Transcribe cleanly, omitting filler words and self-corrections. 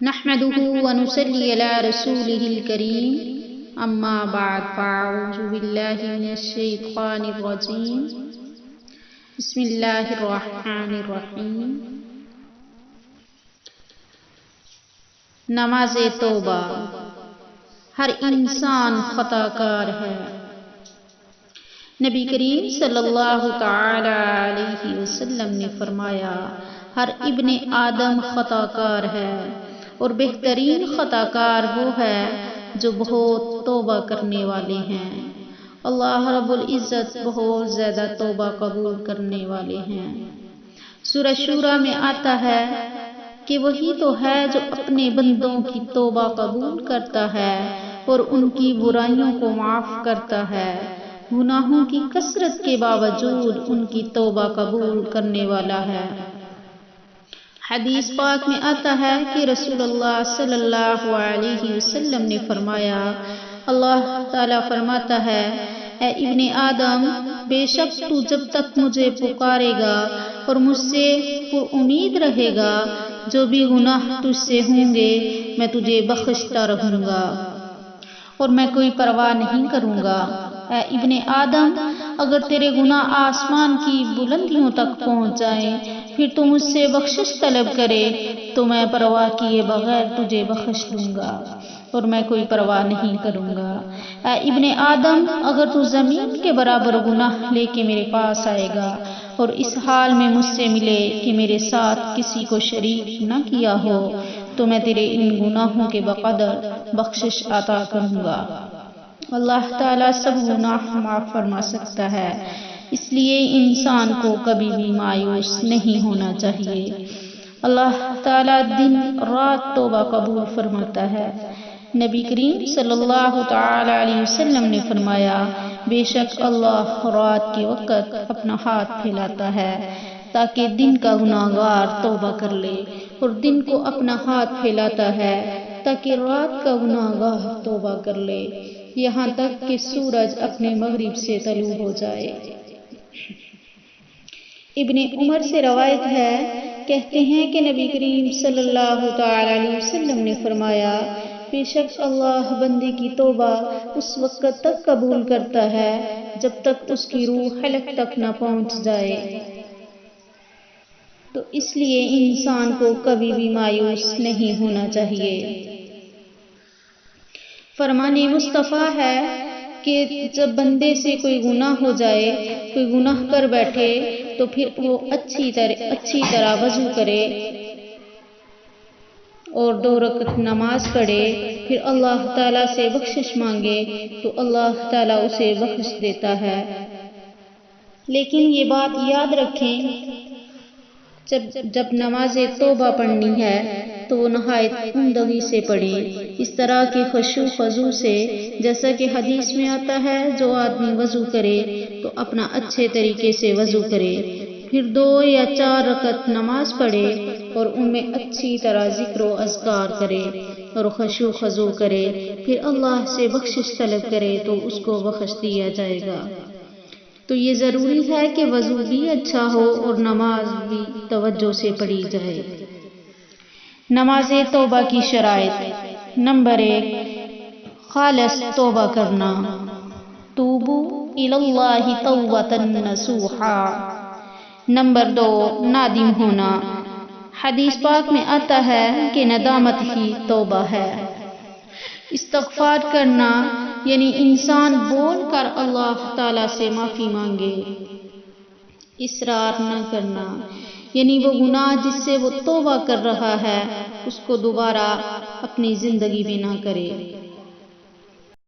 نحمده ونصلي على رسوله الكريم اما بعد فاعوذ باللہ من الشیطان الرجیم بسم اللہ الرحمن الرحیم۔ نماز توبہ۔ ہر انسان خطا کار ہے۔ نبی کریم صلی اللہ تعالی علیہ وسلم نے فرمایا، ہر ابن آدم خطا کار ہے اور بہترین خطا کار وہ ہے جو بہت توبہ کرنے والے ہیں۔ اللہ رب العزت بہت زیادہ توبہ قبول کرنے والے ہیں۔ سورہ شورى میں آتا ہے کہ وہی تو ہے جو اپنے بندوں کی توبہ قبول کرتا ہے اور ان کی برائیوں کو معاف کرتا ہے، گناہوں کی کثرت کے باوجود ان کی توبہ قبول کرنے والا ہے۔ حدیث پاک میں آتا ہے کہ رسول اللہ صلی اللہ علیہ وسلم نے فرمایا، اللہ تعالیٰ فرماتا ہے، اے ابن آدم، بے شک تو جب تک مجھے پکارے گا اور مجھ سے امید رہے گا، جو بھی گناہ تجھ سے ہوں گے میں تجھے بخشتا رہوں گا اور میں کوئی پرواہ نہیں کروں گا۔ اے ابن آدم، اگر تیرے گناہ آسمان کی بلندیوں تک پہنچ جائیں پھر تو مجھ سے بخشش طلب کرے تو میں پرواہ کیے بغیر تجھے بخش دوں گا اور میں کوئی پرواہ نہیں کروں گا۔ اے ابن آدم، اگر تو زمین کے برابر گناہ لے کے میرے پاس آئے گا اور اس حال میں مجھ سے ملے کہ میرے ساتھ کسی کو شریک نہ کیا ہو تو میں تیرے ان گناہوں کے بقدر بخشش عطا کروں گا۔ اللہ تعالیٰ سب گناہ معاف فرما سکتا ہے، اس لیے انسان کو کبھی بھی مایوس نہیں ہونا چاہیے۔ اللہ تعالیٰ دن رات توبہ قبول فرماتا ہے۔ نبی کریم صلی اللہ تعالی علیہ وسلم نے فرمایا، بے شک اللہ رات کے وقت اپنا ہاتھ پھیلاتا ہے تاکہ دن کا گناہگار توبہ کر لے، اور دن کو اپنا ہاتھ پھیلاتا ہے تاکہ رات کا گناہگار توبہ کر لے، یہاں تک کہ سورج اپنے مغرب سے طلوع ہو جائے۔ ابن عمر سے روایت ہے، کہتے ہیں کہ نبی کریم صلی اللہ تعالی علیہ وسلم نے فرمایا، بے شک اللہ بندے کی توبہ اس وقت تک قبول کرتا ہے جب تک اس کی روح حلق تک نہ پہنچ جائے۔ تو اس لیے انسان کو کبھی بھی مایوس نہیں ہونا چاہیے۔ فرمان مصطفیٰ ہے کہ جب بندے سے کوئی گناہ ہو جائے، کوئی گناہ کر بیٹھے تو پھر وہ اچھی طرح وضو کرے اور 2 رکعت نماز پڑھے، پھر اللہ تعالیٰ سے بخشش مانگے تو اللہ تعالیٰ اسے بخش دیتا ہے۔ لیکن یہ بات یاد رکھیں، جب نماز توبہ پڑھنی ہے تو وہ نہایت عمدگی سے پڑھیں، اس طرح کے خشوع خضوع سے، جیسا کہ حدیث میں آتا ہے، جو آدمی وضو کرے تو اپنا اچھے طریقے سے وضو کرے، پھر 2 یا 4 رکعت نماز پڑھے اور ان میں اچھی طرح ذکر و اذکار کرے اور خشوع خضوع کرے، پھر اللہ سے بخشش طلب کرے تو اس کو بخش دیا جائے گا۔ تو یہ ضروری ہے کہ وضو بھی اچھا ہو اور نماز بھی توجہ سے پڑھی جائے۔ نماز توبہ کی شرائط۔ نمبر 1، خالص توبہ کرنا، توبوا الی اللہ توبۃ نصوحا۔ نمبر 2، نادم ہونا۔ حدیث پاک میں آتا ہے کہ ندامت ہی توبہ ہے۔ استغفار کرنا یعنی انسان بول کر اللہ تعالیٰ سے معافی مانگے۔ اصرار نہ کرنا یعنی وہ گناہ جس سے وہ توبہ کر رہا ہے اس کو دوبارہ اپنی زندگی میں نہ کرے۔